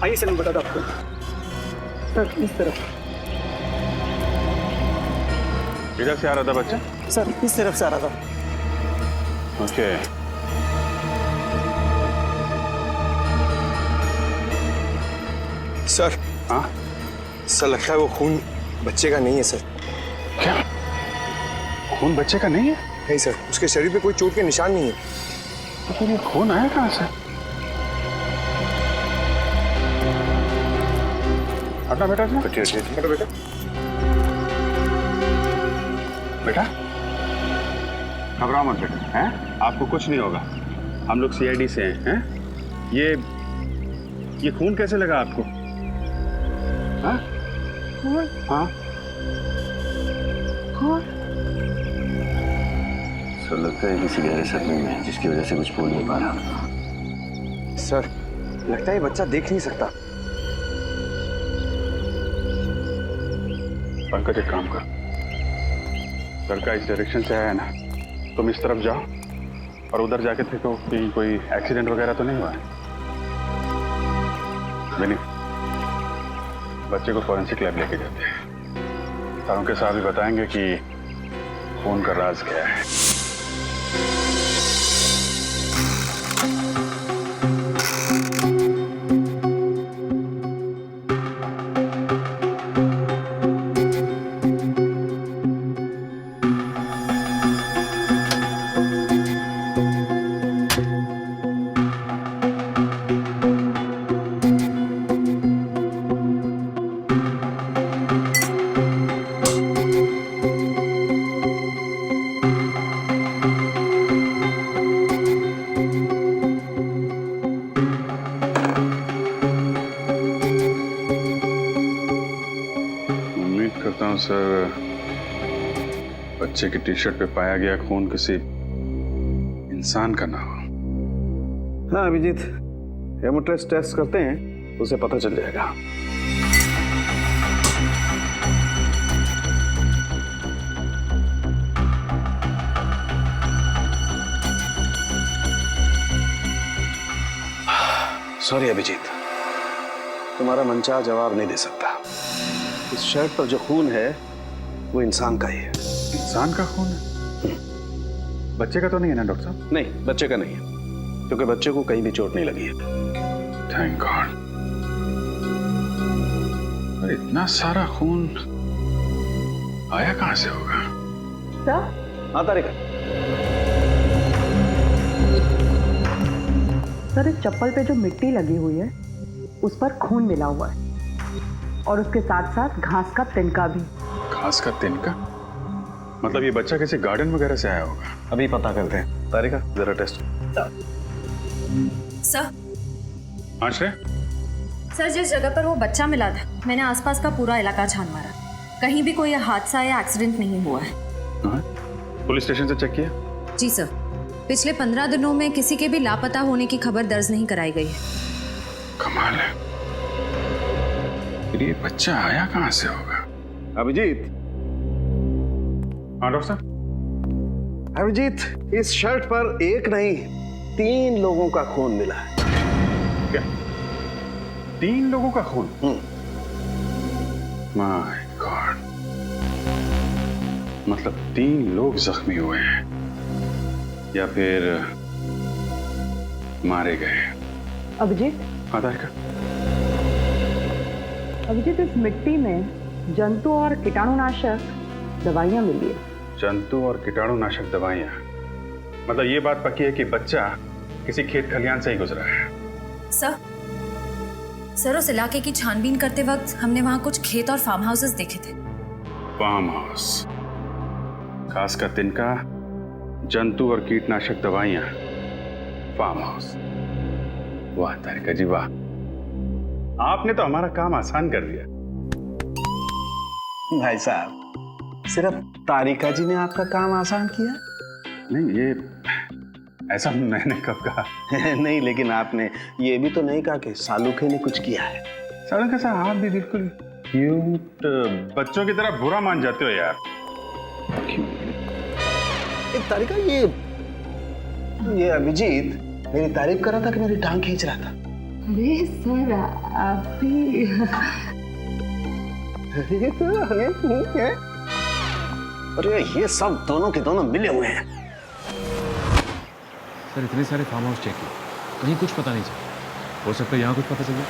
वहीं से नंबर था आपको सर। इस तरफ इधर से आ रहा था बच्चा? सर, इस तरफ से आ रहा था। ओके। सर, हाँ सर लगता है वो खून बच्चे का नहीं है सर। क्या खून बच्चे का नहीं है? नहीं सर, उसके शरीर पे कोई चोट के निशान नहीं है। तो फिर ये खून आया कहाँ से? हटना बेटा, हटो बेटा। बेटा घबराओ मत बेटा, हैं? आपको कुछ नहीं होगा, हम लोग सीआईडी से हैं। ये खून कैसे लगा आपको? हाँ? हाँ? सर लगता है किसी गहरे सदमे में है, जिसकी वजह से कुछ बोल नहीं पा रहा। सर लगता है ये बच्चा देख नहीं सकता। पंकज एक काम कर, लड़का इस डायरेक्शन से आया ना, तुम इस तरफ जाओ और उधर जाके देखो कि कोई एक्सीडेंट वगैरह तो नहीं हुआ है। विनी, बच्चे को फॉरेंसिक लैब लेके जाते हैं, सर उनके साथ भी बताएंगे कि खून का राज क्या है। करता हूँ सर, बच्चे की टी शर्ट पे पाया गया खून किसी इंसान का ना हो। हाँ अभिजीत, हेमोट्रेस टेस्ट करते हैं, उसे पता चल जाएगा। सॉरी अभिजीत, तुम्हारा मनचाहा जवाब नहीं दे सकता। इस शर्ट पर जो खून है वो इंसान का ही है। इंसान का खून है? बच्चे का तो नहीं है ना डॉक्टर साहब? नहीं, बच्चे का नहीं है, क्योंकि बच्चे को कहीं भी चोट नहीं लगी है। Thank God. पर इतना सारा खून आया कहां से होगा? सर? हाँ तारिका। सर, इस चप्पल पे जो मिट्टी लगी हुई है उस पर खून मिला हुआ है और उसके साथ साथ घास का तिनका भी। घास का तिनका? मतलब ये बच्चा किसी गार्डन वगैरह से आया होगा। अभी पता करते हैं। तारिका जरा टेस्ट। सर। हाँ श्रेय? सर, जिस जगह पर वो बच्चा मिला था, मैंने आसपास का पूरा इलाका छान मारा, कहीं भी कोई हादसा या एक्सीडेंट नहीं हुआ है। हाँ? पुलिस स्टेशन से चेक किया? जी सर, पिछले 15 दिनों में किसी के भी लापता होने की खबर दर्ज नहीं कराई गई है। कमाल है। फिर ये बच्चा आया कहां से होगा? अभिजीत। हाँ डॉक्टर साहब? अभिजीत, इस शर्ट पर एक नहीं 3 लोगों का खून मिला है। क्या 3 लोगों का खून? माय गॉड, मतलब 3 लोग जख्मी हुए हैं या फिर मारे गए। अभिजीत, हाँ तारिका? अभिजीत, इस मिट्टी में जंतु और कीटाणुनाशक दवाइयां मिली है। जंतु और कीटाणुनाशक दवाइयां? मतलब ये बात पक्की है कि बच्चा किसी खेत खलियान से ही गुजरा है। सर, उस इलाके की छानबीन करते वक्त हमने वहां कुछ खेत और फार्म हाउसेस देखे थे। फार्म हाउस, घास का तिनका, जंतु और कीटनाशक दवाइयां, फार्म हाउस। वाह तारिका जी वाह, आपने तो हमारा काम आसान कर दिया। भाई साहब, सिर्फ तारिका जी ने आपका काम आसान किया? नहीं, ये ऐसा मैंने कब कहा? नहीं, लेकिन आपने ये भी तो नहीं कहा कि सालुखे ने कुछ किया है। सालुखे साहब, आप भी बिल्कुल क्यूट बच्चों की तरह बुरा मान जाते हो यार। तारिका, ये अभिजीत मेरी तारीफ कर रहा था कि मेरी टांग खींच रहा था? अरे सर आप भी अरे ये सब दोनों के दोनों मिले हुए हैं। सर इतने सारे फार्म हाउस चेक किए, कहीं कुछ पता नहीं चला। हो सकता है यहाँ कुछ पता चले।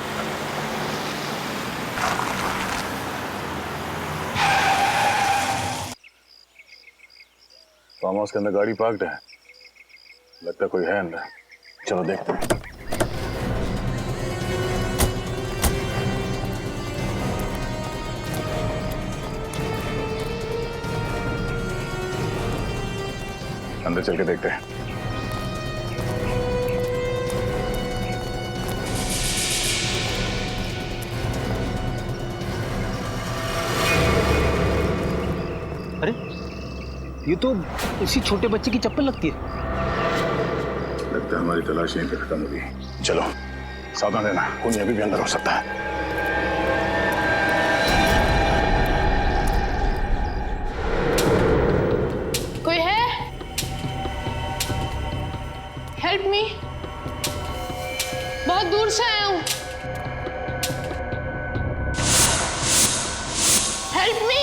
फार्म हाउस के अंदर गाड़ी पार्क्ड है, लगता है कोई है अंदर। चलो देखते हैं। अंदर चल के देखते हैं। अरे ये तो उसी छोटे बच्चे की चप्पल लगती है। लगता है हमारी तलाश यहीं पे खत्म होगी। चलो सावधान रहना, कोई अभी भी अंदर हो सकता है। कोई है? हेल्प मी, बहुत दूर से आया हूं। Help me.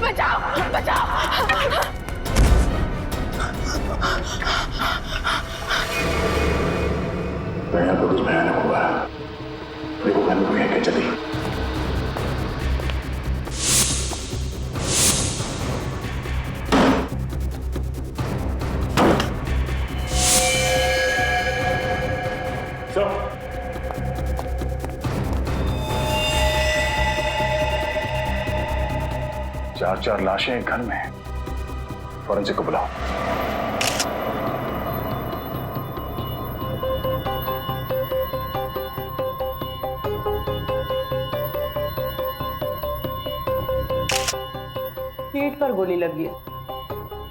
बचाओ बचाओ। यहाँ पर कुछ भयानक हुआ। देखो घर में कोई है क्या? चली चार लाशें एक घर में। फॉरेंसिक को बुलाओ। पीठ पर गोली लगी है।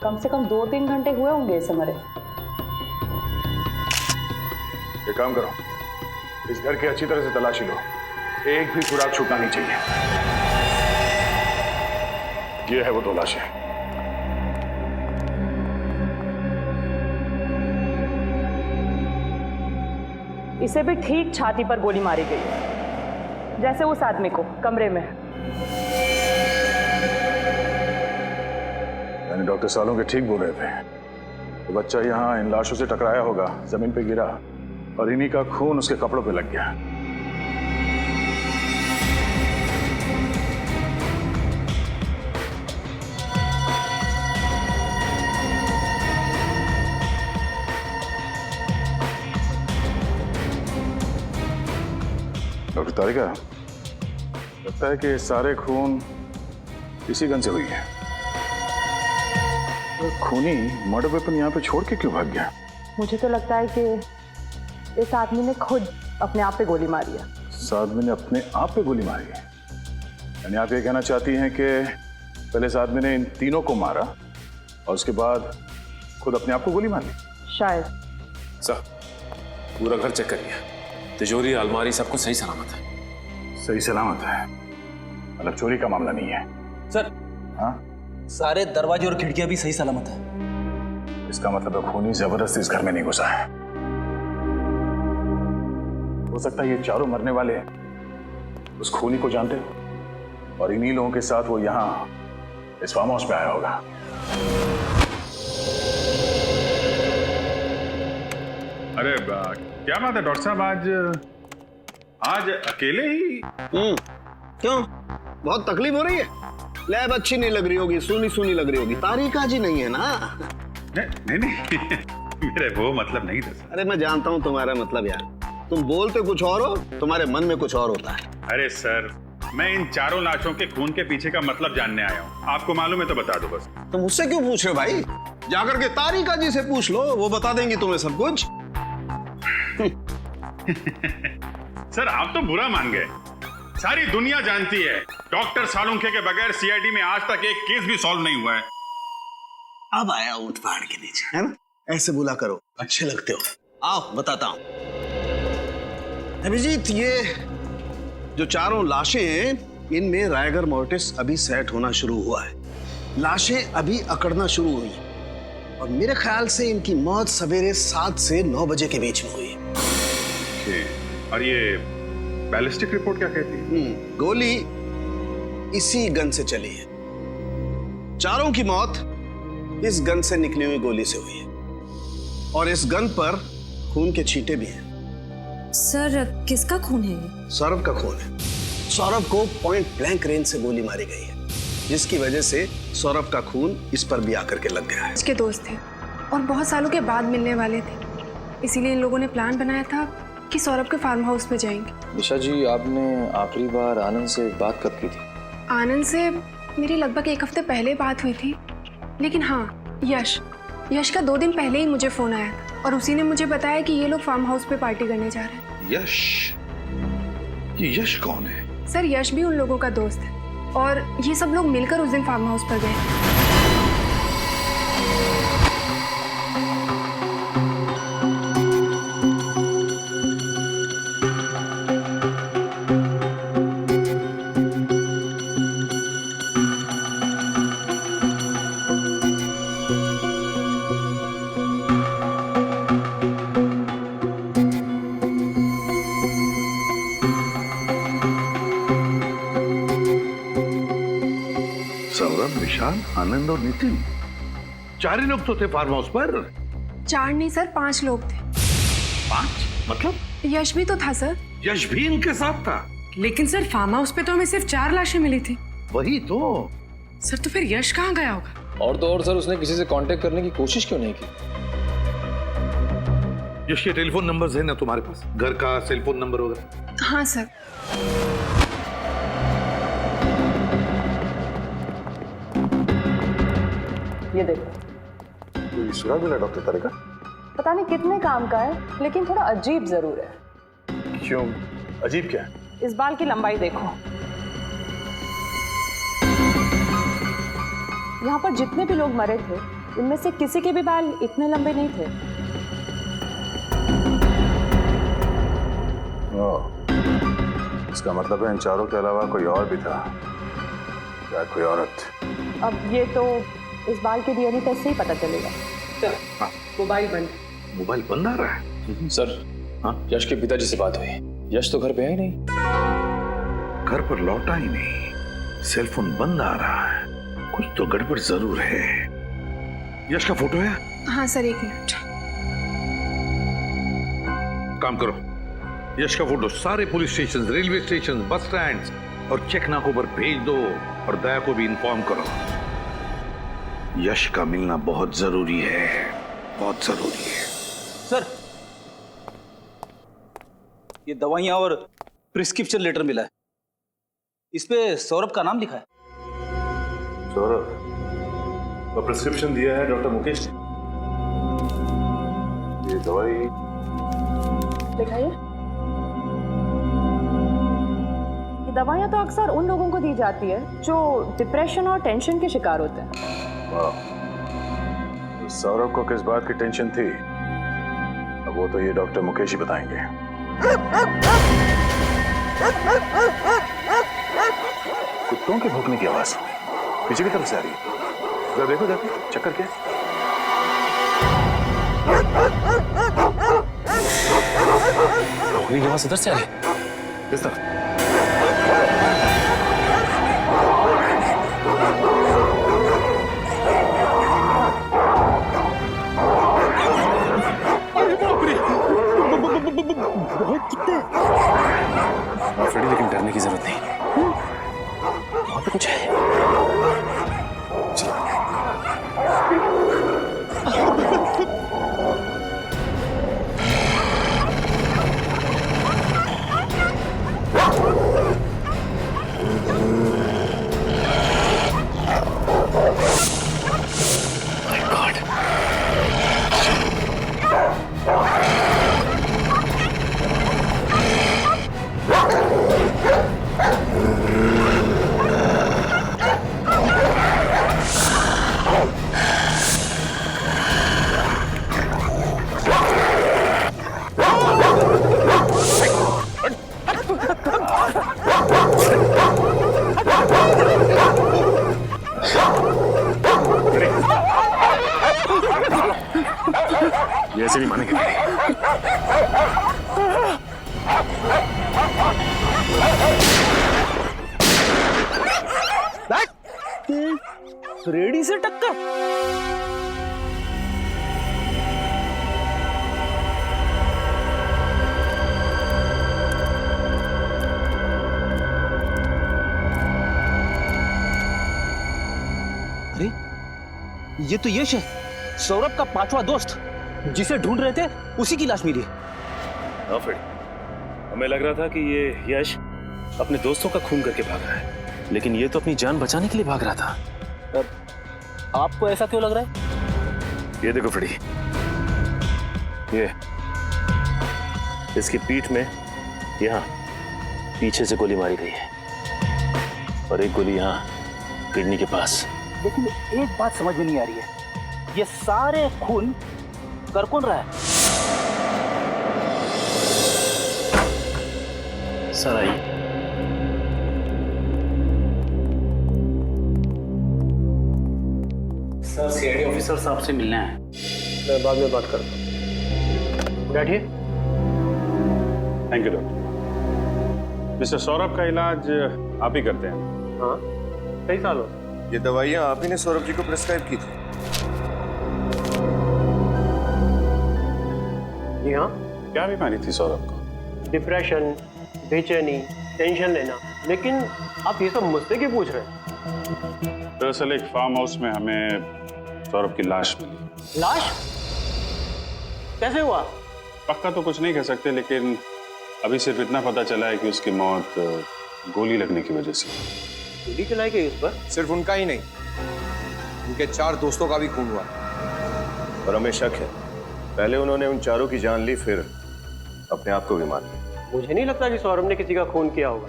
कम से कम 2-3 घंटे हुए होंगे इसे मरे। ये काम करो, इस घर की अच्छी तरह से तलाशी लो। एक भी सुराग छूटना नहीं चाहिए। ये है वो 2 लाशें। इसे भी ठीक छाती पर गोली मारी गई है, जैसे उस आदमी को कमरे में। यानी डॉक्टर सालों के ठीक बोल रहे थे। तो बच्चा यहाँ इन लाशों से टकराया होगा, जमीन पे गिरा और इन्हीं का खून उसके कपड़ों पे लग गया। डॉक्टर तारिका, लगता है कि सारे खून इसी गन से हुई है। तो खूनी मर्डर वेपन यहाँ पे छोड़ के क्यों भाग गया? मुझे तो लगता है कि इस आदमी ने खुद अपने आप पे गोली मारी है। इस आदमी ने अपने आप पे गोली मारी है? यानी आप ये कहना चाहती हैं कि पहले इस आदमी ने इन तीनों को मारा और उसके बाद खुद अपने आप को गोली मारी? शायद। सर पूरा घर चेक कर लिया, तिजोरी अलमारी सब कुछ सही सलामत है। सही सलामत है, मतलब चोरी का मामला नहीं है? सर हाँ, सारे दरवाजे और खिड़कियां भी सही सलामत है। इसका मतलब है खूनी जबरदस्ती इस घर में नहीं घुसा है। हो सकता है ये चारों मरने वाले उस खूनी को जानते हो और इन्हीं लोगों के साथ वो यहाँ इस फार्म हाउस पे आया होगा। अरे क्या बात है डॉक्टर साहब, आज अकेले ही? क्यों, बहुत तकलीफ हो रही है? लैब अच्छी नहीं लग रही होगी, सुनी सुनी लग रही होगी। तारिका जी नहीं है ना? नहीं मेरे वो मतलब नहीं था। अरे मैं जानता हूँ तुम्हारा मतलब यार, तुम बोलते कुछ और हो, तुम्हारे मन में कुछ और होता है। अरे सर, मैं इन चारों लाशों के खून के पीछे का मतलब जानने आया हूँ। आपको मालूम है तो बता दो बस। तुम मुझसे क्यों पूछ रहे हो भाई? जाकर के तारिका जी से पूछ लो, वो बता देंगी तुम्हें सब कुछ। सर आप तो बुरा मान गए। सारी दुनिया जानती है डॉक्टर सालुंखे के बगैर सीआईडी में आज तक एक केस भी सॉल्व नहीं हुआ है। अब आया ऊंट पहाड़ के नीचे, है ना? ऐसे बुला करो, अच्छे लगते हो। आओ बताता हूँ। अभिजीत, ये जो चारों लाशें हैं, इनमें रायगर मोर्टिस अभी सेट होना शुरू हुआ है। लाशें अभी अकड़ना शुरू हुई हैं और मेरे ख्याल से इनकी मौत सवेरे 7 से 9 बजे के बीच में हुई है। और ये बैलिस्टिक रिपोर्ट क्या कहती है? गोली इसी गन से चली है। चारों की मौत इस गन से निकली हुई गोली से हुई है और इस गन पर खून के छींटे भी हैं। सर, किसका खून है ये? सौरभ का खून है। सौरभ को पॉइंट ब्लैंक रेंज से गोली मारी गई है, जिसकी वजह से सौरभ का खून इस पर भी आकर के लग गया है। इसके दोस्त थे और बहुत सालों के बाद मिलने वाले थे, इसीलिए इन लोगों ने प्लान बनाया था कि सौरभ के फार्म हाउस पे जाएंगे। निशा जी, आपने आखिरी बार आनंद से बात कब की थी? आनंद से मेरी लगभग 1 हफ्ते पहले बात हुई थी, लेकिन हाँ, यश का 2 दिन पहले ही मुझे फोन आया था और उसी ने मुझे बताया कि ये लोग फार्म हाउस पे पार्टी करने जा रहे हैं। यश? ये यश कौन है? सर, यश भी उन लोगों का दोस्त है और ये सब लोग मिलकर उस दिन फार्म हाउस पर गए। सौरभ, विशाल, आनंद और नितिन, 4 ही लोग तो थे फार्म हाउस पर। 4 नहीं सर, 5 लोग थे। 5? मतलब? यश भी तो था सर। यश भी इनके साथ था? लेकिन सर, फार्म हाउस पे तो हमें सिर्फ 4 लाशें मिली थी। वही तो। सर, तो फिर यश कहाँ गया होगा? और तो और सर, उसने किसी से कांटेक्ट करने की कोशिश क्यों नहीं की? यश के टेलीफोन नंबर्स है ना तुम्हारे पास? घर का सेल फोन नंबर वगैरह? हाँ सर। ये देखो। सुराग मिला डॉक्टर तारे का? पता नहीं कितने काम का है, लेकिन थोड़ा अजीब जरूर है। क्यों? अजीब क्या है? इस बाल की लंबाई देखो। यहाँ पर जितने भी लोग मरे थे, उनमें से किसी के भी बाल इतने लंबे नहीं थे। इसका मतलब है इन चारों के अलावा कोई और भी था, या कोई औरत? अब ये तो इस बाल के डीएनए टेस्ट से ही पता चलेगा। मोबाइल बंद। मोबाइल बंद आ रहा है? सर, हाँ, यश के पिताजी से बात हुई। यश तो घर पे है ही नहीं। घर पर लौटा ही नहीं, सेल फोन बंद आ रहा है। कुछ तो गड़बड़ जरूर है। यश का फोटो है? हाँ सर, 1 मिनट। काम करो, यश का फोटो सारे police station, railway station, bus stand और चेक नाकों पर भेज दो और दया को भी इन्फॉर्म करो। यश का मिलना बहुत जरूरी है, बहुत जरूरी है। सर, ये दवाइयां और प्रिस्क्रिप्शन लेटर मिला है, इस पे सौरभ का नाम लिखा है। सौरभ? तो प्रिस्क्रिप्शन दिया है डॉक्टर मुकेश ने। ये दवाई दिखाइए। ये दवाइयाँ तो अक्सर उन लोगों को दी जाती है जो डिप्रेशन और टेंशन के शिकार होते हैं। तो सौरभ को किस बात की टेंशन थी, अब वो तो ये डॉक्टर मुकेश ही बताएंगे। कुत्तों के भौंकने की आवाज पीछे की तरफ से आ रही है। जरा देखो, जाके चक्कर क्या है? भौंकने की आवाज इधर से आ रही है। किस तरफ? फ्रेडी, लेकिन डरने की जरूरत नहीं, वहां पे कुछ है। चलो। My God. ये ऐसे नहीं मानेंगे। रेडी से टक्कर। अरे ये तो यश है, सौरभ का 5वां दोस्त, जिसे ढूंढ रहे थे उसी की लाश मिली। हाँ फ्रेडी, हमें लग रहा था कि ये यश अपने दोस्तों का खून करके भाग रहा है, लेकिन ये तो अपनी जान बचाने के लिए भाग रहा था। आपको ऐसा क्यों लग रहा है? ये देखो फ्रेडी, ये इसकी पीठ में यहाँ पीछे से गोली मारी गई है और एक गोली यहाँ किडनी के पास। लेकिन एक बात समझ में नहीं आ रही है, ये सारे खून कर कौन रहा है? सर आइए। सर सीआईडी ऑफिसर साहब से मिलना है। मैं बाद में बात करता हूँ, बैठिए। Thank you doctor. Mister Saurabh का इलाज आप ही करते हैं? हाँ, कई सालों। ये दवाइयाँ आप ही ने सौरभ जी को प्रिस्क्राइब की थी? जी हाँ। क्या बीमारी थी सौरभ को? डिप्रेशन, बेचैनी, टेंशन लेना। लेकिन आप ये सब मुझसे क्यों पूछ रहे हैं? दरअसल एक फार्म हाउस में हमें सौरभ की लाश मिली। लाश? कैसे हुआ? पक्का तो कुछ नहीं कह सकते, लेकिन अभी सिर्फ इतना पता चला है कि उसकी मौत गोली लगने की वजह से। गोली चलाई गई उस पर? सिर्फ उनका ही नहीं, उनके 4 दोस्तों का भी खून हुआ और हमें शक है पहले उन्होंने उन चारों की जान ली, फिर अपने आप को भी मार लिया। मुझे नहीं लगता कि सौरभ ने किसी का खून किया होगा।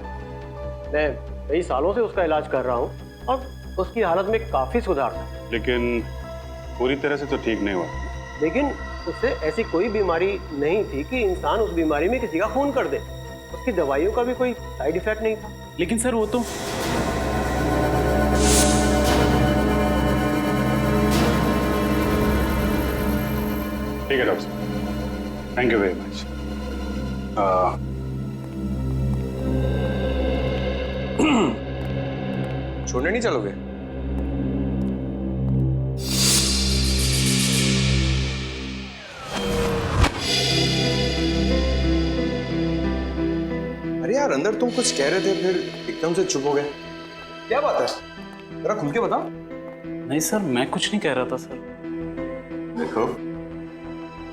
मैं कई सालों से उसका इलाज कर रहा हूँ और उसकी हालत में काफी सुधार था। लेकिन पूरी तरह से तो ठीक नहीं हुआ। लेकिन उससे ऐसी कोई बीमारी नहीं थी कि इंसान उस बीमारी में किसी का खून कर दे। उसकी दवाइयों का भी कोई साइड इफेक्ट नहीं था। लेकिन सर वो तो ठीक है डॉक्टर साहब, थैंक यू वेरी मच। छोड़ने नहीं चलोगे? अरे यार, अंदर तुम कुछ कह रहे थे, फिर एकदम से चुप हो गए। क्या बात है? जरा खुल के बताओ। नहीं सर, मैं कुछ नहीं कह रहा था सर। देखो,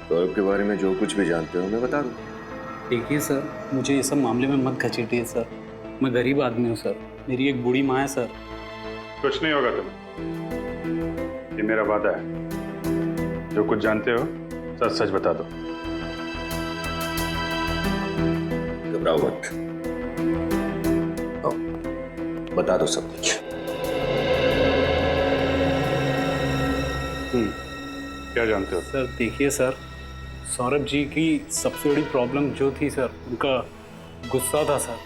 सौरभ के बारे में जो कुछ भी जानते हो मैं बता दूं। देखिए सर, मुझे ये सब मामले में मत घसीटिए सर। मैं गरीब आदमी हूँ सर, मेरी एक बूढ़ी माँ है सर। कुछ नहीं होगा तुम्हें, ये मेरा वादा है। जो कुछ जानते हो सच सच बता दो। घबराओ मत, बता दो सब कुछ। क्या जानते हो? सर देखिए सर, सौरभ जी की सबसे बड़ी प्रॉब्लम जो थी सर, उनका गुस्सा था सर।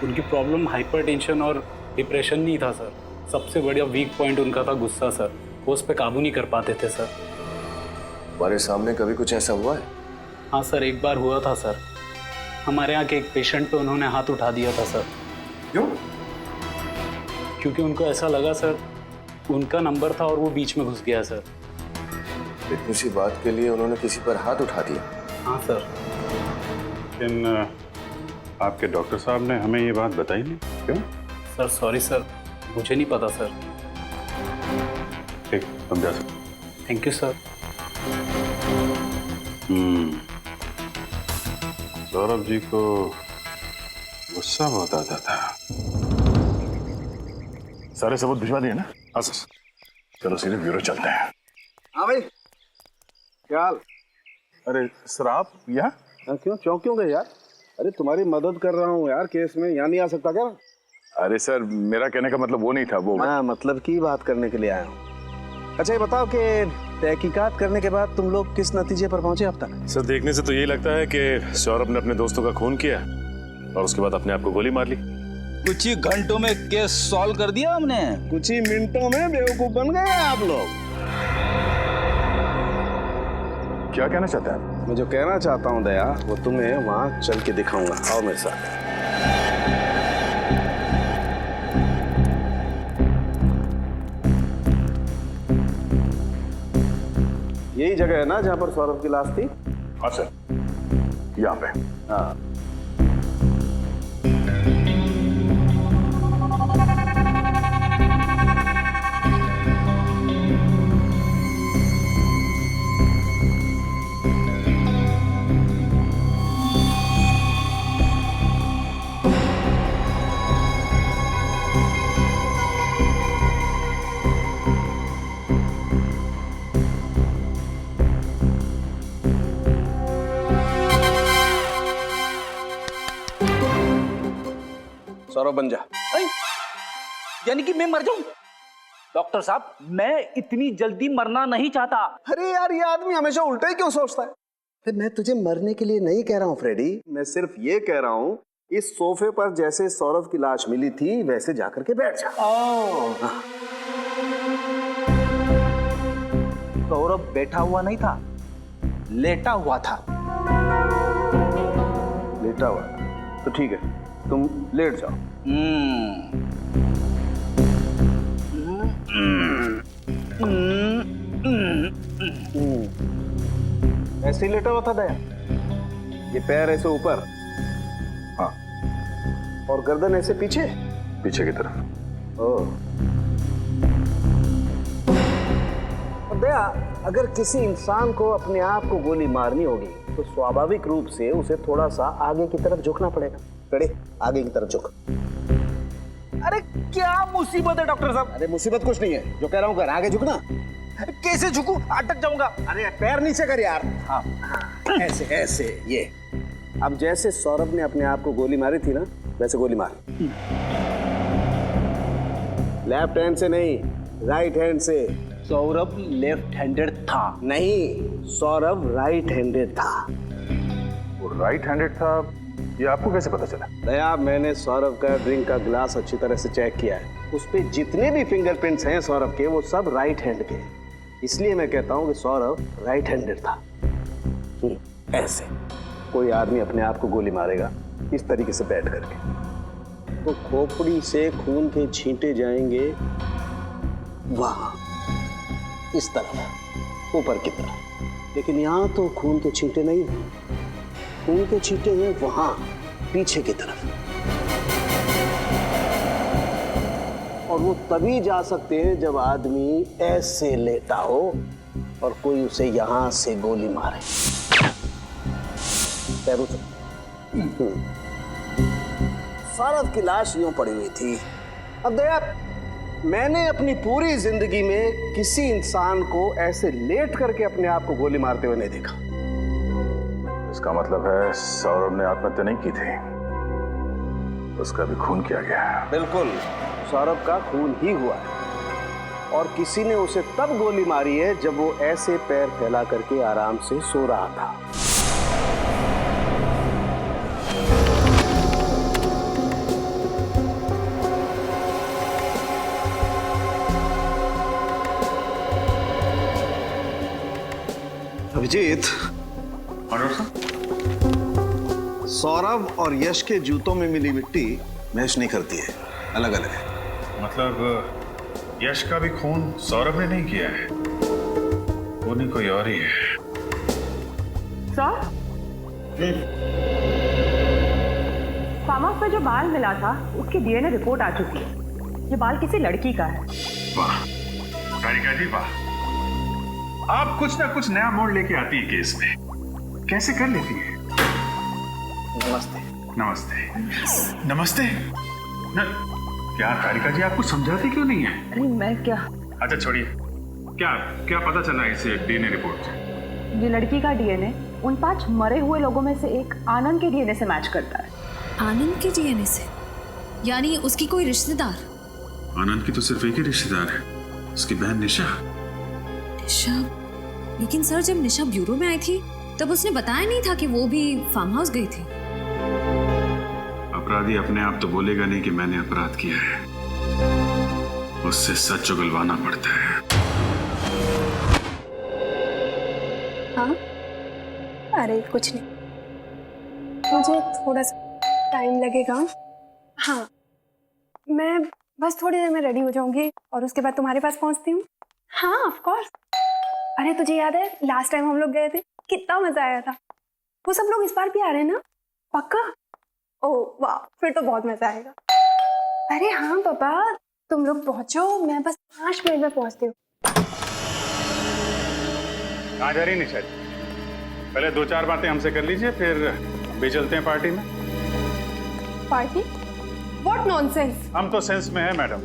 उनकी प्रॉब्लम हाइपरटेंशन और डिप्रेशन नहीं था सर। सबसे बड़ा वीक पॉइंट उनका था गुस्सा सर। वो उस पर काबू नहीं कर पाते थे सर। हमारे सामने कभी कुछ ऐसा हुआ है? हाँ सर, एक बार हुआ था सर। हमारे यहाँ के एक पेशेंट पे उन्होंने हाथ उठा दिया था सर। क्यों? क्योंकि उनको ऐसा लगा सर उनका नंबर था और वो बीच में घुस गया सर। इतनी सी बात के लिए उन्होंने किसी पर हाथ उठा दिया? हाँ सर। लेकिन आपके डॉक्टर साहब ने हमें ये बात बताई नहीं, क्यों? सर सॉरी सर, मुझे नहीं पता सर। ठीक, तुम जा सकते। Thank you sir. Saurabh ji को गुस्सा बहुत आता था। सारे सबूत भिजवा दिए ना? हाँ सर। चलो सीधे ब्यूरो चलते हैं। हाँ भाई, क्या हाल? अरे सर, आप यहाँ? क्यों चौंक क्यों गए यार? अरे तुम्हारी मदद कर रहा हूँ यार केस में, यहाँ नहीं आ सकता क्या? अरे सर, मेरा कहने का मतलब वो नहीं था। वो हाँ, मतलब की बात करने के लिए आया हूँ। अच्छा ये बताओ कि तहकीकात करने के बाद तुम लोग किस नतीजे पर पहुंचे अब तक? सर देखने से तो यही लगता है कि सौरभ ने अपने दोस्तों का खून किया और उसके बाद अपने आप को गोली मार ली। कुछ ही घंटों में केस सॉल्व कर दिया हमने। कुछ ही मिनटों में बेवकूफ बन गए आप लोग। क्या कहना चाहते हैं? मैं जो कहना चाहता हूँ दया, वो तुम्हें वहां चल के दिखाऊंगा। आओ मेरे साथ। यही जगह है ना जहां पर सौरभ की लाश थी? हाँ सर, यहाँ पे। हाँ। सौरभ बन जा। यानी कि मैं मर जाऊं? डॉक्टर साहब, मैं इतनी जल्दी मरना नहीं चाहता। अरे यार, ये आदमी हमेशा उल्टा ही क्यों सोचता है? फिर मैं तुझे मरने के लिए नहीं कह रहा हूँ फ्रेडी, मैं सिर्फ ये कह रहा हूँ इस सोफे पर जैसे सौरभ की लाश मिली थी वैसे जाकर के बैठ जा। हाँ। सौरभ बैठा हुआ नहीं था, लेटा हुआ था। लेटा हुआ? तो ठीक है, तुम लेट जाओ। ऐसे ही लेटा हुआ था दया? ये पैर ऐसे ऊपर? हाँ। और गर्दन ऐसे पीछे? पीछे की तरफ। ओह। और दया, अगर किसी इंसान को अपने आप को गोली मारनी होगी तो स्वाभाविक रूप से उसे थोड़ा सा आगे की तरफ झुकना पड़ेगा। खड़े, आगे की तरफ झुक। अरे क्या मुसीबत है डॉक्टर साहब? अरे मुसीबत कुछ नहीं है, जो कह रहा हूँ कर, आगे झुकना। कैसे झुकूं? अटक जाऊंगा। अरे पैर नीचे कर यार। हाँ, ऐसे ऐसे। ये अब जैसे सौरभ ने अपने आप को गोली मारी थी ना, वैसे गोली मार। लेफ्ट हैंड से नहीं, राइट हैंड से। सौरभ लेफ्ट हैंडेड था। नहीं, सौरभ राइट हैंडेड था। वो राइट हैंडेड था, ये आपको कैसे पता चला? दया, मैंने सौरभ का ड्रिंक का ग्लास अच्छी तरह से चेक किया है। उस पे जितने भी फिंगरप्रिंट्स हैं सौरभ के, वो सब राइट हैंड के। इसलिए मैं कहता हूँ कि सौरभ राइट हैंडेड था। ऐसे कोई आदमी अपने आप को गोली मारेगा इस तरीके से बैठ करके, तो खोपड़ी से खून के छींटे जाएंगे वहां, इस तरफ, ऊपर की तरफ। लेकिन यहाँ तो खून के छींटे नहीं हैं, खून के छींटे हैं वहां, पीछे की तरफ। और वो तभी जा सकते हैं जब आदमी ऐसे लेटा हो और कोई उसे यहां से गोली मारे। पैरों से। सौरभ की लाश यूं पड़ी हुई थी। अब दया, मैंने अपनी पूरी जिंदगी में किसी इंसान को ऐसे लेट करके अपने आप को गोली मारते हुए नहीं देखा। इसका मतलब है सौरभ ने आत्महत्या नहीं की थी, उसका भी खून किया गया। बिल्कुल, सौरभ का खून ही हुआ है। और किसी ने उसे तब गोली मारी है जब वो ऐसे पैर फैला करके आराम से सो रहा था। अभिजीत, सौरभ और यश के जूतों में मिली मिट्टी मैच नहीं करती है, अलग अलग है। मतलब यश का भी खून सौरभ ने नहीं किया है, वो नहीं कोई और ही है। सर, फार्म हाउस में जो बाल मिला था उसकी डीएनए रिपोर्ट आ चुकी है। ये बाल किसी लड़की का है। वाह कारिका जी वाह, आप कुछ ना कुछ नया मोड़ लेके आती है केस में, कैसे कर लेती है? नमस्ते। नमस्ते नमस्ते क्या कारिका जी, आप कुछ समझाती क्यों नहीं है? अरे मैं क्या, अच्छा छोड़िए, क्या क्या पता चला इसे डीएनए रिपोर्ट से? ये लड़की का डीएनए उन 5 मरे हुए लोगों में से एक आनंद के डीएनए से मैच करता है। आनंद के डीएनए से? यानी उसकी कोई रिश्तेदार? आनंद की तो सिर्फ एक ही रिश्तेदार है, उसकी बहन निशा। निशा? लेकिन सर, जब निशा ब्यूरो में आई थी तब उसने बताया नहीं था कि वो भी फार्म हाउस गई थी। अपराधी अपने आप तो बोलेगा नहीं कि मैंने अपराध किया है, उससे सच उगलवाना पड़ता है। हाँ, अरे कुछ नहीं, मुझे थोड़ा सा टाइम लगेगा। हाँ, मैं बस थोड़ी देर में रेडी हो जाऊंगी और उसके बाद तुम्हारे पास पहुंचती हूँ। हाँ ऑफ कोर्स। अरे तुझे याद है लास्ट टाइम हम लोग गए थे, कितना मजा आया था। वो सब लोग इस बार भी आ रहे हैं ना? पक्का? ओह वाह, फिर तो बहुत मजा आएगा। अरे हाँ पापा, तुम लोग पहुंचो, मैं बस 5 मिनट में पहुंचती हूँ। कहाँ जा रही निशा जी? पहले 2-4 बातें हमसे कर लीजिए, फिर हम भी चलते हैं पार्टी में। पार्टी? What nonsense. हम तो सेंस में है मैडम,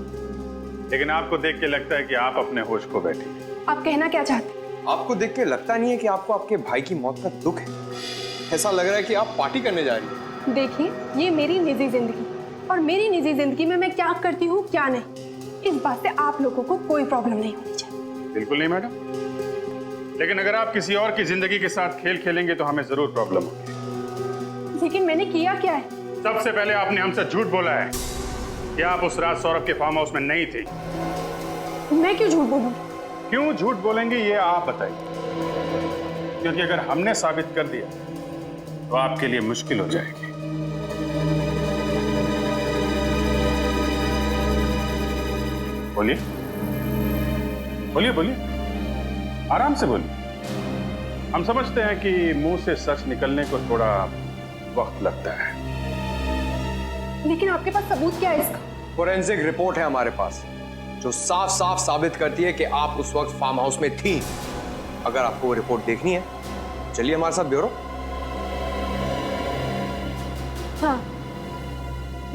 लेकिन आपको देख के लगता है कि आप अपने होश खो बैठी हैं। आप कहना क्या चाहते हैं? आपको देख के लगता नहीं है कि आपको आपके भाई की मौत का दुख है? ऐसा लग रहा है कि आप पार्टी करने जा रही हैं। देखिए, ये मेरी निजी जिंदगी, और मेरी निजी जिंदगी में मैं क्या करती हूँ क्या नहीं, इस बात से आप लोगों को कोई प्रॉब्लम नहीं होनी चाहिए। बिल्कुल नहीं मैडम, लेकिन अगर आप किसी और की जिंदगी के साथ खेल खेलेंगे तो हमें जरूर प्रॉब्लम होगी। लेकिन मैंने किया क्या है? सबसे पहले आपने हमसे झूठ बोला है कि आप उस रात सौरभ के फार्म हाउस में नहीं थी। मैं क्यों झूठ बोलूं? क्यों झूठ बोलेंगे ये आप बताइए, क्योंकि अगर हमने साबित कर दिया तो आपके लिए मुश्किल हो जाएगी। बोलिए बोलिए बोलिए, आराम से बोलिए। हम समझते हैं कि मुंह से सच निकलने को थोड़ा वक्त लगता है। लेकिन आपके पास सबूत क्या है इसका? फोरेंसिक रिपोर्ट है हमारे पास जो साफ साफ साबित करती है कि आप उस वक्त फार्म हाउस में थी। अगर आपको वो रिपोर्ट देखनी है, चलिए हमारे साथ ब्यूरो। हाँ,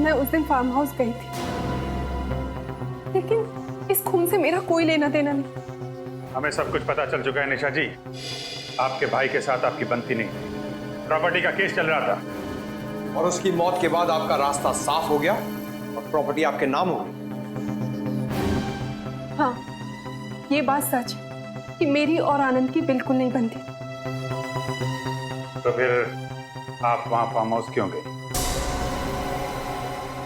मैं उस दिन फार्म हाउस गई थी, लेकिन इस खून से मेरा कोई लेना देना नहीं। हमें सब कुछ पता चल चुका है निशा जी। आपके भाई के साथ आपकी बनती नहीं थी, प्रॉपर्टी का केस चल रहा था, और उसकी मौत के बाद आपका रास्ता साफ हो गया और प्रॉपर्टी आपके नाम हो गई। हाँ, ये बात सच है कि मेरी और आनंद की बिल्कुल नहीं बनती। तो फिर आप वहां फार्म हाउस क्यों गए?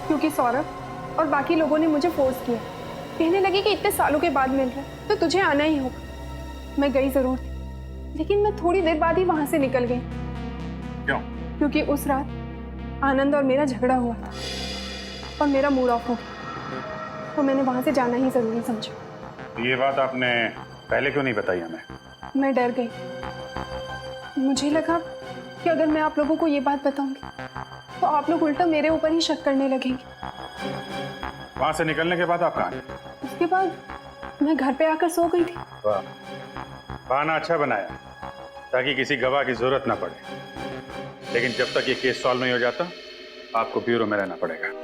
क्योंकि सौरभ और बाकी लोगों ने मुझे फोर्स किया, कहने लगे कि इतने सालों के बाद मिल रहे तो तुझे आना ही होगा। मैं गई जरूर थी, लेकिन मैं थोड़ी देर बाद ही वहां से निकल गई। क्यों? क्योंकि उस रात आनंद और मेरा झगड़ा हुआ था और मेरा मूड ऑफ हो गया, तो मैंने वहां से जाना ही जरूरी समझा। ये बात आपने पहले क्यों नहीं बताई हमें? मैं डर गई। मुझे लगा कि अगर मैं आप लोगों को ये बात बताऊंगी तो आप लोग उल्टा मेरे ऊपर ही शक करने लगेंगे। वहां से निकलने के बाद आप कहाँ गए? उसके बाद मैं घर पे आकर सो गई थी। वाह, बहाना अच्छा बनाया ताकि किसी गवाह की जरूरत ना पड़े, लेकिन जब तक ये केस सॉल्व नहीं हो जाता आपको ब्यूरो में रहना पड़ेगा।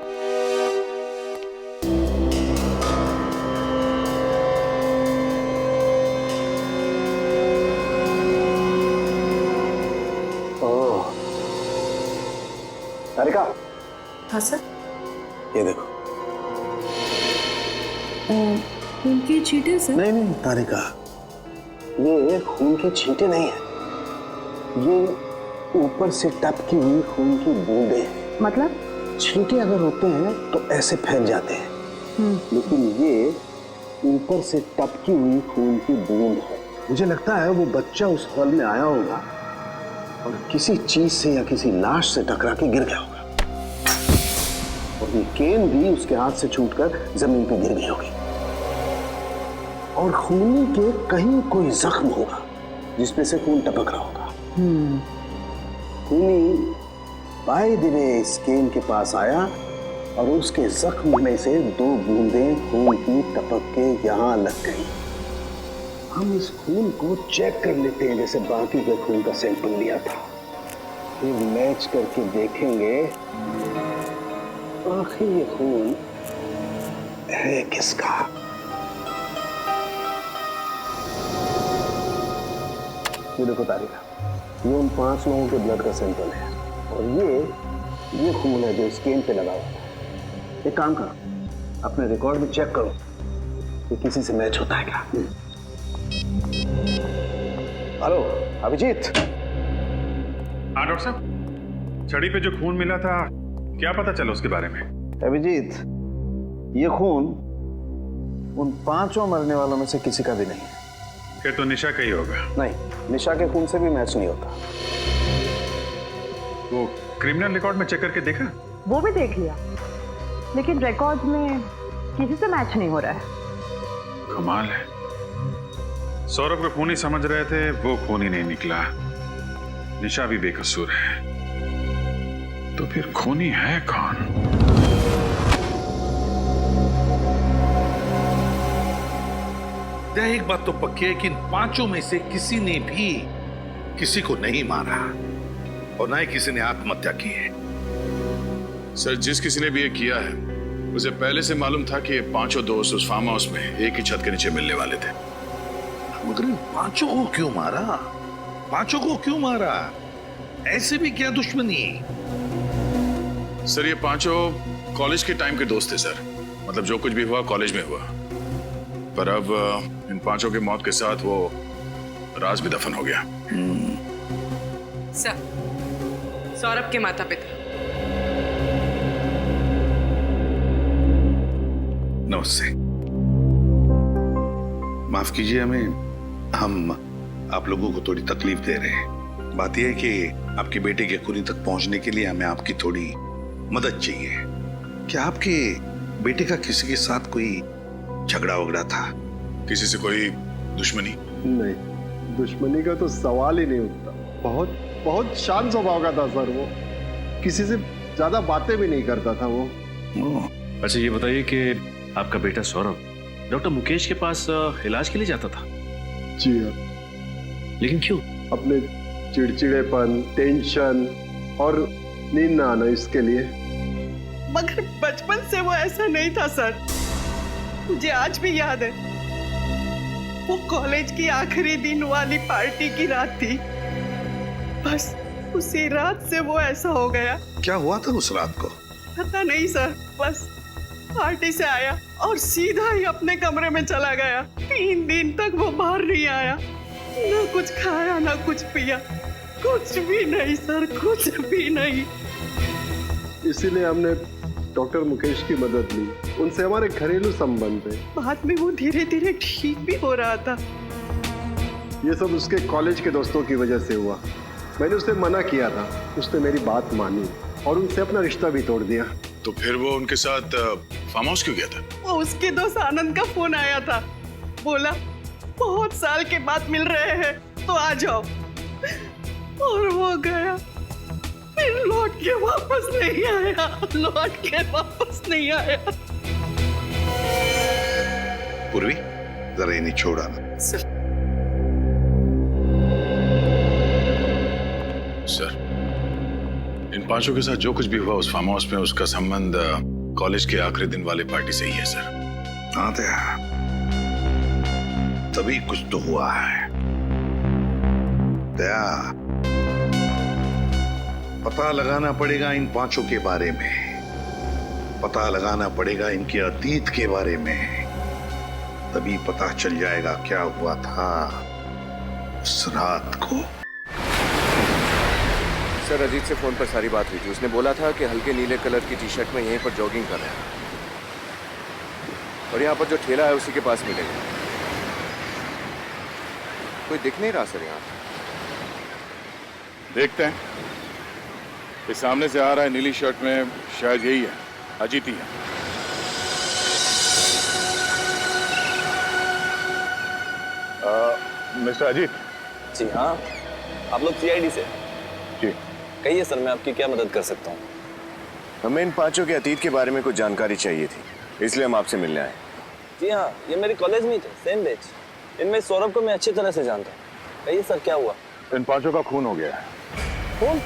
तारिका। हाँ सर। ये देखो। खून की छींटे सर? नहीं नहीं तारिका, ये खून के छींटे नहीं है, ये ऊपर से टपकी हुई खून की बूंदे हैं। मतलब? छींटे अगर होते हैं तो ऐसे फैल जाते हैं, लेकिन ये ऊपर से टपकी हुई खून की बूंद है। मुझे लगता है वो बच्चा उस हॉल में आया होगा और किसी चीज से या किसी लाश से टकरा के गिर गया होगा, और ये केन भी उसके हाथ से छूटकर जमीन पे गिर गई होगी, और खूनी के कहीं कोई जख्म होगा जिसमें से खून टपक रहा होगा। खूनी बाय द वे इस केन के पास आया और उसके जख्म में से 2 बूंदें खून की टपक के यहाँ लग गई। हम इस खून को चेक कर लेते हैं जैसे बाकी के खून का सैंपल लिया था, फिर मैच करके देखेंगे आखिर ये खून है किसका। ये देखो तारिका, ये उन 5 लोगों के ब्लड का सैंपल है, और ये खून है जो स्कैन पे लगा हुआ है। एक काम करो, अपने रिकॉर्ड में चेक करो कि किसी से मैच होता है क्या। हेलो अभिजीत। हाँ डॉक्टर साहब, छड़ी पे जो खून मिला था क्या पता चला उसके बारे में? अभिजीत, ये खून उन 5 मरने वालों में से किसी का भी नहीं है। फिर तो निशा का ही होगा। नहीं, निशा के खून से भी मैच नहीं होता। वो क्रिमिनल रिकॉर्ड में चेक करके देखा? वो भी देख लिया, लेकिन रिकॉर्ड में किसी से मैच नहीं हो रहा है। कमाल है, सौरभ को खूनी समझ रहे थे, वो खूनी नहीं निकला। निशा भी बेकसूर है, तो फिर खूनी है कौन? एक बात तो पक्की है कि इन पांचों में से किसी ने भी किसी को नहीं मारा और ना ही किसी ने आत्महत्या की है। सर, जिस किसी ने भी ये किया है उसे पहले से मालूम था कि ये पांचों दोस्त उस फार्म हाउस में एक ही छत के नीचे मिलने वाले थे। मगर इन पांचों को क्यों मारा? पांचों को क्यों मारा? ऐसे भी क्या दुश्मनी? सर, ये पांचों कॉलेज के टाइम के दोस्त थे सर। मतलब जो कुछ भी हुआ कॉलेज में हुआ, पर अब इन पांचों की मौत के साथ वो राज भी दफन हो गया। सर, सौरभ के माता पिता। नमस्ते, माफ कीजिए हमें, हम आप लोगों को थोड़ी तकलीफ दे रहे हैं। बात यह है कि आपके बेटे के खूनी तक पहुंचने के लिए हमें आपकी थोड़ी मदद चाहिए। क्या आपके बेटे का किसी के साथ कोई झगड़ा वगड़ा था? किसी से कोई दुश्मनी? नहीं, दुश्मनी का तो सवाल ही नहीं उठता। बहुत बहुत शांत स्वभाव का था सर वो, किसी से ज्यादा बातें भी नहीं करता था वो। अच्छा ये बताइए कि आपका बेटा सौरभ डॉक्टर मुकेश के पास इलाज के लिए जाता था? जी हाँ। लेकिन क्यों? अपने चिड़चिड़ेपन, टेंशन और नींद ना आना, इसके लिए। मगर बचपन से वो ऐसा नहीं था सर। मुझे आज भी याद है, वो कॉलेज की आखिरी दिन वाली पार्टी की रात थी। बस उसी रात से वो ऐसा हो गया। क्या हुआ था उस रात को? पता नहीं सर, बस पार्टी से आया और सीधा ही अपने कमरे में चला गया। 3 दिन तक वो बाहर नहीं आया, ना कुछ खाया ना कुछ पिया, कुछ भी नहीं सर, कुछ भी नहीं। इसीलिए हमने डॉक्टर मुकेश की मदद ली, उनसे हमारे घरेलू संबंध है। बाद में वो धीरे धीरे ठीक भी हो रहा था। ये सब उसके कॉलेज के दोस्तों की वजह से हुआ। मैंने उसे मना किया था, उसने मेरी बात मानी और उनसे अपना रिश्ता भी तोड़ दिया। तो फिर वो उनके साथ फार्म हाउस क्यों गया था? वो उसके दोस्त आनंद का फोन आया था, बोला बहुत साल के बाद मिल रहे हैं तो आ जाओ, और वो गया। फिर लौट के वापस नहीं आया, लौट के वापस नहीं आया। पूर्वी, जरा इन्हें छोड़ा ना। सर, इन पांचों के साथ जो कुछ भी हुआ उस फार्म हाउस में, उसका संबंध कॉलेज के आखिरी दिन वाले पार्टी से ही है सर। हाँ तभी कुछ तो हुआ है। दया, पता लगाना पड़ेगा इन पांचों के बारे में, पता लगाना पड़ेगा इनके अतीत के बारे में, तभी पता चल जाएगा क्या हुआ था उस रात को। सर, अजीत से फोन पर सारी बात हुई थी। उसने बोला था कि हल्के नीले कलर की टी शर्ट में यहीं पर जॉगिंग कर रहा है और यहाँ पर जो ठेला है उसी के पास मिलेगा। कोई दिख नहीं रहा सर यहाँ। देखते हैं, ये सामने से आ रहा है नीली शर्ट में, शायद यही है, अजीत ही है। मिस्टर अजीत। जी हाँ, आप लोग सीआईडी से? जी। कहिए सर, मैं आपकी क्या मदद कर सकता हूँ? हमें इन पांचों के अतीत के बारे में कुछ जानकारी चाहिए थी, इसलिए हम आपसे मिलने आए। जी हाँ, ये मेरे कॉलेज में ही थे, सेम बैच। इनमें सौरभ को मैं अच्छी तरह से जानता हूँ। कहिए सर, क्या हुआ? इन पांचों का खून हो गया है। खून?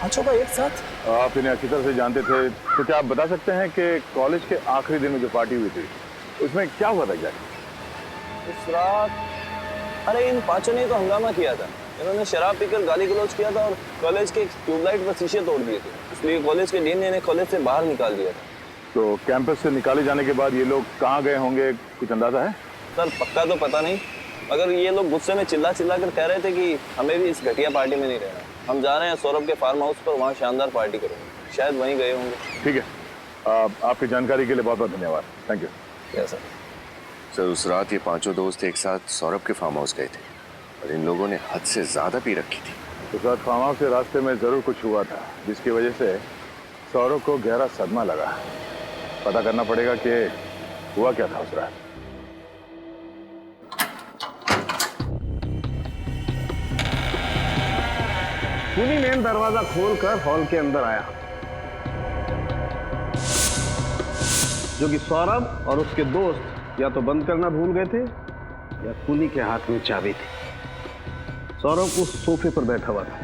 पांचों का एक साथ? आप इन्हें अच्छी तरह से जानते थे, तो क्या आप बता सकते हैं कि कॉलेज के आखिरी दिन में जो पार्टी हुई थी उसमें क्या हुआ था? उस रात अरे इन पांचों ने तो हंगामा किया था। इन्होंने शराब पीकर गाली गलौज किया था और कॉलेज के ट्यूबलाइट पर शीशे तोड़ दिए थे, इसलिए कॉलेज के डीन ने इन्हें कॉलेज से बाहर निकाल दिया था। तो कैंपस से निकाले जाने के बाद ये लोग कहाँ गए होंगे, कुछ अंदाजा है? सर पक्का तो पता नहीं, मगर ये लोग गुस्से में चिल्ला चिल्ला कर कह रहे थे कि हमें भी इस घटिया पार्टी में नहीं रहना, हम जा रहे हैं सौरभ के फार्म हाउस पर, वहाँ शानदार पार्टी करेंगे। शायद वहीं गए होंगे। ठीक है, आपकी जानकारी के लिए बहुत बहुत धन्यवाद। Thank you. Yes sir. Sir उस रात ये पांचों दोस्त एक साथ सौरभ के फार्म हाउस गए थे और इन लोगों ने हद से ज्यादा पी रखी थी। उस रात फार्म हाउस के रास्ते में जरूर कुछ हुआ था जिसकी वजह से सौरभ को गहरा सदमा लगा। पता करना पड़ेगा कि हुआ क्या था उस रात। खूनी मेन दरवाजा खोलकर हॉल के अंदर आया, जो कि सौरभ और उसके दोस्त या तो बंद करना भूल गए थे या खूनी के हाथ में चाबी थी। सौरभ उस सोफे पर बैठा हुआ था।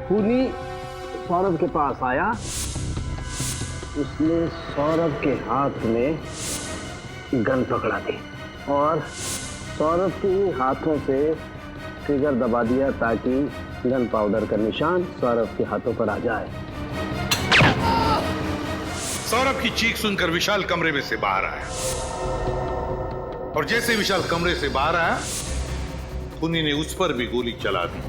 खूनी सौरभ के पास आया, उसने सौरभ के हाथ में गन पकड़ा दी और सौरभ के हाथों से ट्रिगर दबा दिया ताकि गन पाउडर का निशान सौरभ के हाथों पर आ जाए। सौरभ की चीख सुनकर विशाल कमरे में से बाहर आया और जैसे विशाल कमरे से बाहर आया, खूनी ने उस पर भी गोली चला दी।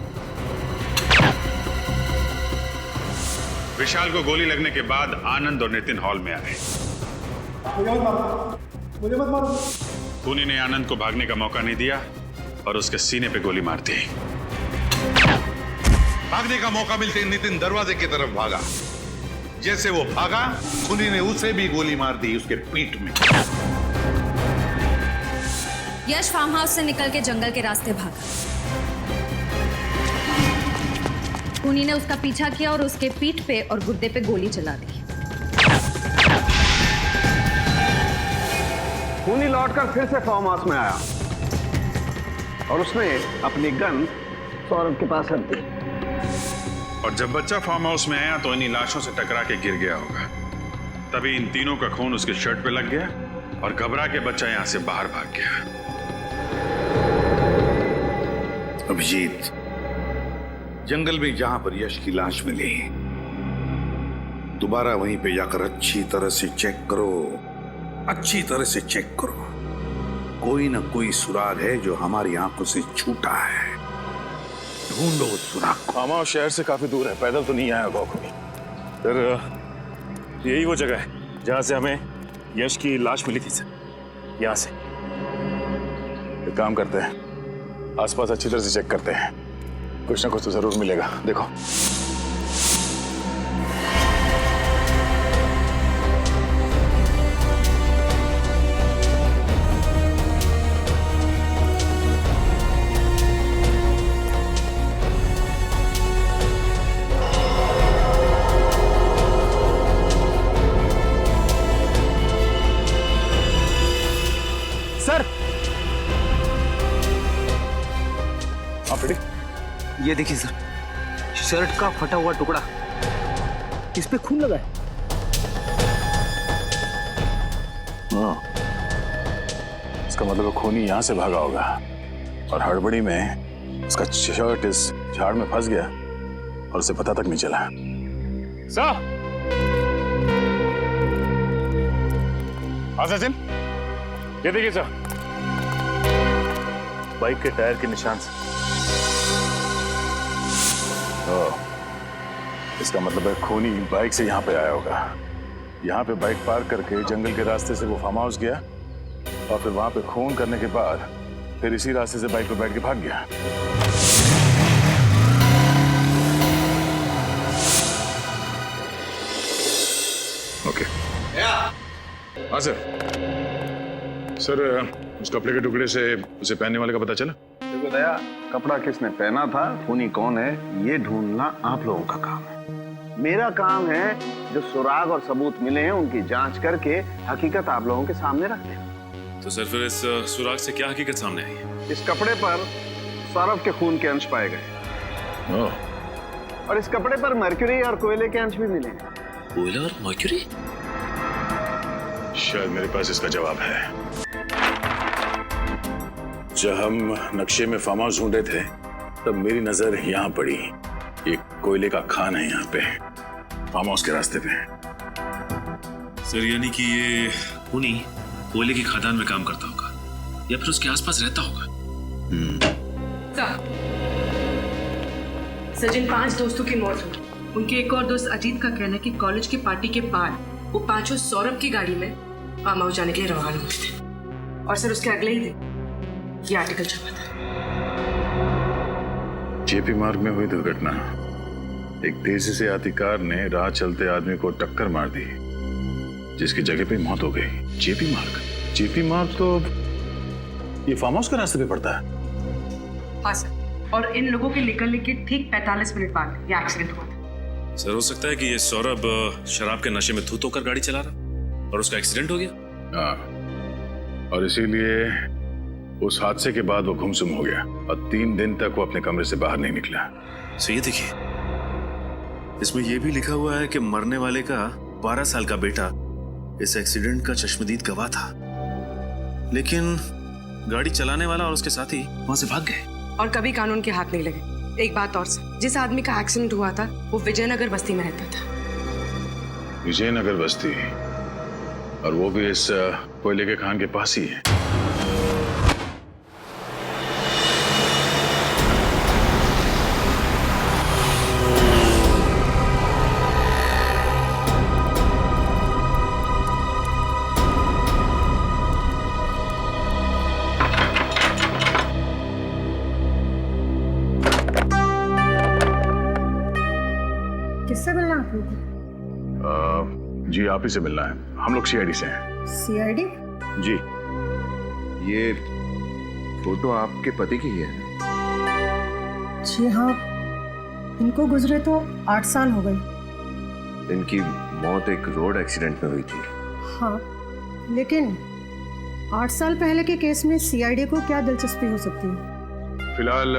विशाल को गोली लगने के बाद आनंद और नितिन हॉल में आए। मुझे मत मारो। खूनी ने आनंद को भागने का मौका नहीं दिया और उसके सीने पे गोली मार दी। भागने का मौका मिलते ही नितिन दरवाजे की तरफ भागा। जैसे वो भागा, खूनी ने उसे भी गोली मार दी उसके पीठ में। यश फार्म हाउस से निकल के जंगल के रास्ते भागा। खूनी ने उसका पीछा किया और उसके पीठ पे और गुर्दे पे गोली चला दी। खूनी लौटकर फिर से फार्म हाउस में आया और उसने अपनी गन सौरभ के पास रख दी। और जब बच्चा फार्म हाउस में आया तो इन्हीं लाशों से टकरा के गिर गया होगा। तभी इन तीनों का खून उसके शर्ट पे लग गया और घबरा के बच्चा यहां से बाहर भाग गया। अभिजीत, जंगल में जहां पर यश की लाश मिली, दोबारा वहीं पे जाकर अच्छी तरह से चेक करो, अच्छी तरह से चेक करो। कोई ना कोई सुराग है जो हमारी आंखों से छूटा है। ढूंढो उस सुराग को। फार्म हाउस शहर से काफी दूर है, पैदल तो नहीं आया होगा खूनी। सर यही वो जगह है जहां से हमें यश की लाश मिली थी सर, यहाँ से। एक काम करते हैं, आसपास अच्छी तरह से चेक करते हैं, कुछ ना कुछ तो जरूर मिलेगा। देखो सर, ये देखिए सर, शर्ट का फटा हुआ टुकड़ा, इस पे खून लगा है। हाँ, इसका मतलब खूनी यहां से भागा होगा और हड़बड़ी में उसका शर्ट इस झाड़ में फंस गया और उसे पता तक नहीं चला। सर, हाँ सचिन, ये देखिए सर, बाइक के टायर के निशान से। इसका मतलब है खूनी बाइक से यहाँ पे आया होगा। यहाँ पे बाइक पार्क करके जंगल के रास्ते से वो फार्म हाउस गया और फिर वहां पे खून करने के बाद फिर इसी रास्ते से बाइक पे बैठ के भाग गया। ओके, हाँ सर, उस कपड़े के टुकड़े से उसे पहनने वाले का पता चला? देखो दया, कपड़ा किसने पहना था, खूनी कौन है, ये ढूंढना आप लोगों का काम है। मेरा काम है जो सुराग और सबूत मिले हैं उनकी जांच करके हकीकत आप लोगों के सामने रख दें। तो सर फिर इस सुराग से क्या हकीकत सामने आई है? इस कपड़े पर सौरभ के खून के अंश पाए गए और इस कपड़े पर मर्क्यूरी और कोयले के अंश भी मिले हैं। कोयला और मर्क्यूरी? शायद मेरे पास इसका जवाब है। जब हम नक्शे में फार्म हाउस ढूंढ रहे थे तब मेरी नजर यहाँ पड़ी। एक कोयले का खान है यहाँ पे, फार्म हाउस के रास्ते पे। सर यानी कि ये खूनी कोयले की खदान में काम करता होगा या फिर उसके आसपास रहता होगा। सचिन 5 दोस्तों की मौत हुई। उनके एक और दोस्त अजीत का कहना है कि कॉलेज की पार्टी के बाद वो पांचों सौरभ की गाड़ी में फार्म हाउस जाने के लिए रवाना हुए थे और सर उसके अगले ही दिन ये आर्टिकल छपा था। जेपी मार्ग में हुई दुर्घटना, एक तेजी से आती कार ने राह चलते आदमी को टक्कर मार दी जिसकी जगह पे मौत हो गई। जेपी मार्ग तो ये फार्म हाउस के रास्ते पे पड़ता है। हाँ सर, और इन लोगों के निकलने के ठीक 45 मिनट बाद ये एक्सीडेंट हुआ था। सर हो सकता है कि ये सौरभ शराब के नशे में धुत होकर गाड़ी चला रहा और उसका एक्सीडेंट हो गया। हाँ, और इसीलिए उस हादसे के बाद वो गुमसुम हो गया और 3 दिन तक वो अपने कमरे से बाहर नहीं निकला। सो ये देखिए, इसमें यह भी लिखा हुआ है कि मरने वाले का 12 साल का बेटा इस एक्सीडेंट का चश्मदीद गवाह था, लेकिन गाड़ी चलाने वाला और उसके साथी वहां से भाग गए और कभी कानून के हाथ नहीं लगे। एक बात और सर, जिस आदमी का एक्सीडेंट हुआ था वो विजयनगर बस्ती में रहता था। विजयनगर बस्ती, और वो भी इस कोयले के खान के पास ही है। किससे मिलना आप लोग? जी आप ही से मिलना है, हम लोग सीआईडी से हैं। सीआईडी? जी। ये फोटो आपके पति की है? जी हाँ, इनको गुजरे तो 8 साल हो गए। इनकी मौत एक रोड एक्सीडेंट में हुई थी। हाँ, लेकिन 8 साल पहले के केस में सीआईडी को क्या दिलचस्पी हो सकती है? फिलहाल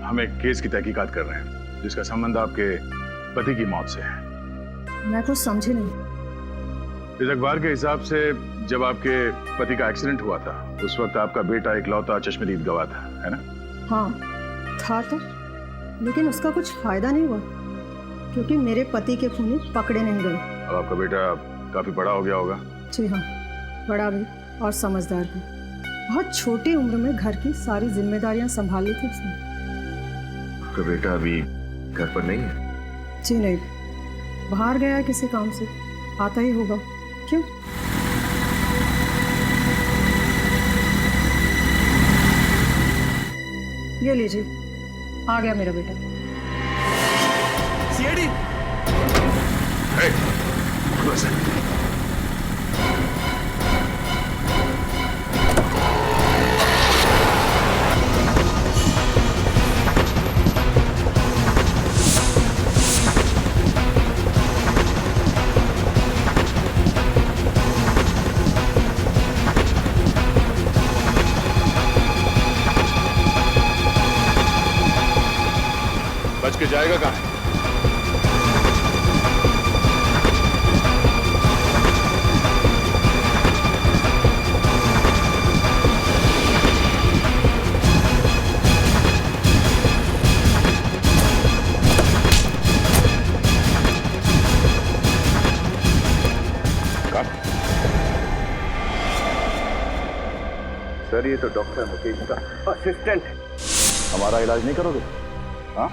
हम एक केस की तहकीकात कर रहे हैं जिसका संबंध आपके पति की मौत से है। मैं कुछ समझी नहीं। इस अखबार के हिसाब से जब आपके पति का एक्सीडेंट हुआ था उस वक्त आपका बेटा इकलौता चश्मदीद गवाह था, है ना? हाँ था तो, लेकिन उसका कुछ फायदा नहीं हुआ क्योंकि मेरे पति के खूनी पकड़े नहीं गए। अब आपका बेटा काफी बड़ा हो गया होगा। जी हाँ, बड़ा भी और समझदार भी। बहुत छोटी उम्र में घर की सारी जिम्मेदारियां संभाल ली थी उसने। आपका बेटा अभी घर पर नहीं है? जी नहीं, बाहर गया है किसी काम से, आता ही होगा। क्यों? ये लीजिए, आ गया मेरा बेटा। सीआईडी। बच के जाएगा कहाँ? सर ये तो डॉक्टर मुकेश का असिस्टेंट है। हमारा इलाज नहीं करोगे? हाँ?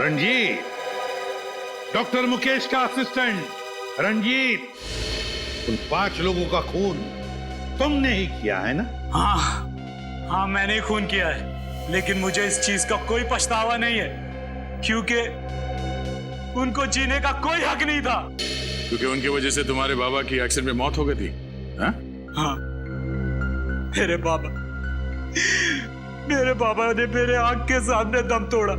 रंजीत, डॉक्टर मुकेश का असिस्टेंट रंजीत, उन 5 लोगों का खून तुमने ही किया है ना? हाँ मैंने ही खून किया है, लेकिन मुझे इस चीज का कोई पछतावा नहीं है क्योंकि उनको जीने का कोई हक नहीं था। क्योंकि उनकी वजह से तुम्हारे बाबा की एक्सीडेंट में मौत हो गई थी। हाँ? हाँ, मेरे बाबा ने मेरे आंख के सामने दम तोड़ा।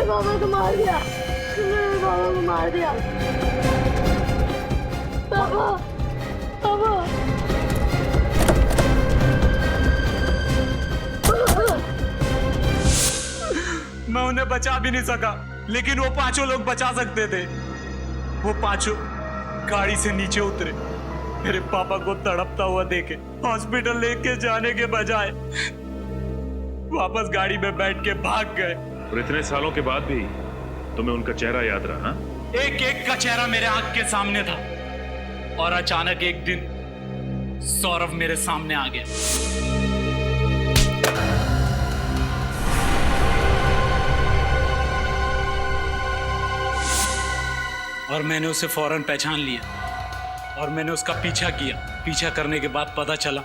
बाबा को मार दिया, मेरे बाबा को मार दिया। बाबा, बाबा। मैं उन्हें बचा भी नहीं सका, लेकिन वो 5 लोग बचा सकते थे। वो 5 गाड़ी से नीचे उतरे, मेरे पापा को तड़पता हुआ देखे हॉस्पिटल लेके जाने के बजाय वापस गाड़ी में बैठ के भाग गए। और इतने सालों के बाद भी तुम्हें उनका चेहरा याद रहा? एक एक का चेहरा मेरे आंख के सामने था और अचानक एक दिन सौरभ मेरे सामने आ गया। और मैंने उसे फौरन पहचान लिया और मैंने उसका पीछा किया। पीछा करने के बाद पता चला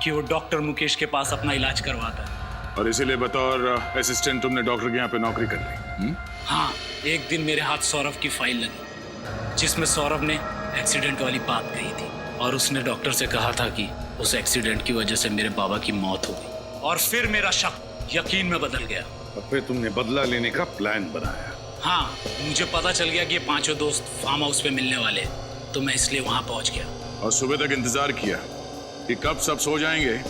कि वो डॉक्टर मुकेश के पास अपना इलाज करवाता है। और इसीलिए बतौर असिस्टेंट तुमने डॉक्टर के यहाँ पे नौकरी कर ली? हाँ, एक दिन मेरे हाथ सौरभ की फाइल लगी जिसमें सौरभ ने एक्सीडेंट वाली बात कही थी और उसने डॉक्टर से कहा था कि उस एक्सीडेंट की वजह से मेरे बाबा की मौत हो गई। और फिर मेरा शक यकीन में बदल गया। और फिर तुमने बदला लेने का प्लान बनाया? हाँ, मुझे पता चल गया कि ये पांचों दोस्त फार्म हाउस पे मिलने वाले हैं, तो मैं इसलिए वहां पहुंच गया। और सुबह तक इंतजार किया कि कब सब सो जाएंगे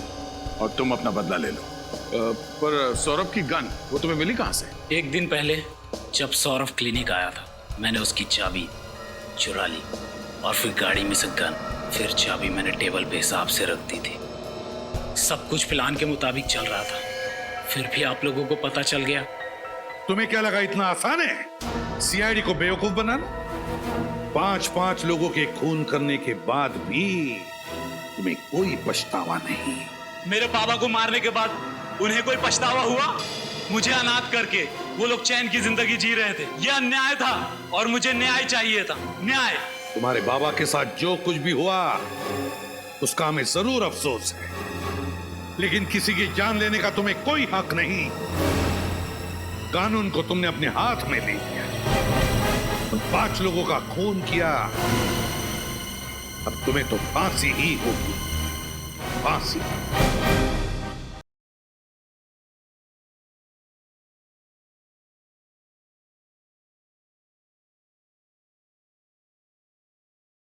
और तुम अपना बदला ले लो। पर सौरभ की गन वो तुम्हें मिली कहां से? एक दिन पहले जब सौरभ क्लिनिक आया था, मैंने उसकी चाबी चुरा ली और फिर गाड़ी में से गन, फिर चाबी मैंने टेबल पे हिसाब से रख दी थी। सब कुछ प्लान के मुताबिक चल रहा था, फिर भी आप लोगों को पता चल गया। तुम्हें क्या लगा इतना आसान है सीआईडी को बेवकूफ बनाना? 5-5 लोगों के खून करने के बाद भी तुम्हें कोई पछतावा नहीं? मेरे पापा को मारने के बाद उन्हें कोई पछतावा हुआ? मुझे अनाथ करके वो लोग चैन की जिंदगी जी रहे थे। यह अन्याय था और मुझे न्याय चाहिए था। न्याय। तुम्हारे बाबा के साथ जो कुछ भी हुआ उसका हमें जरूर अफसोस है, लेकिन किसी की जान लेने का तुम्हें कोई हक नहीं। कानून को तुमने अपने हाथ में ले लिया, उन 5 लोगों का खून किया। अब तुम्हें तो फांसी ही होगी, फांसी।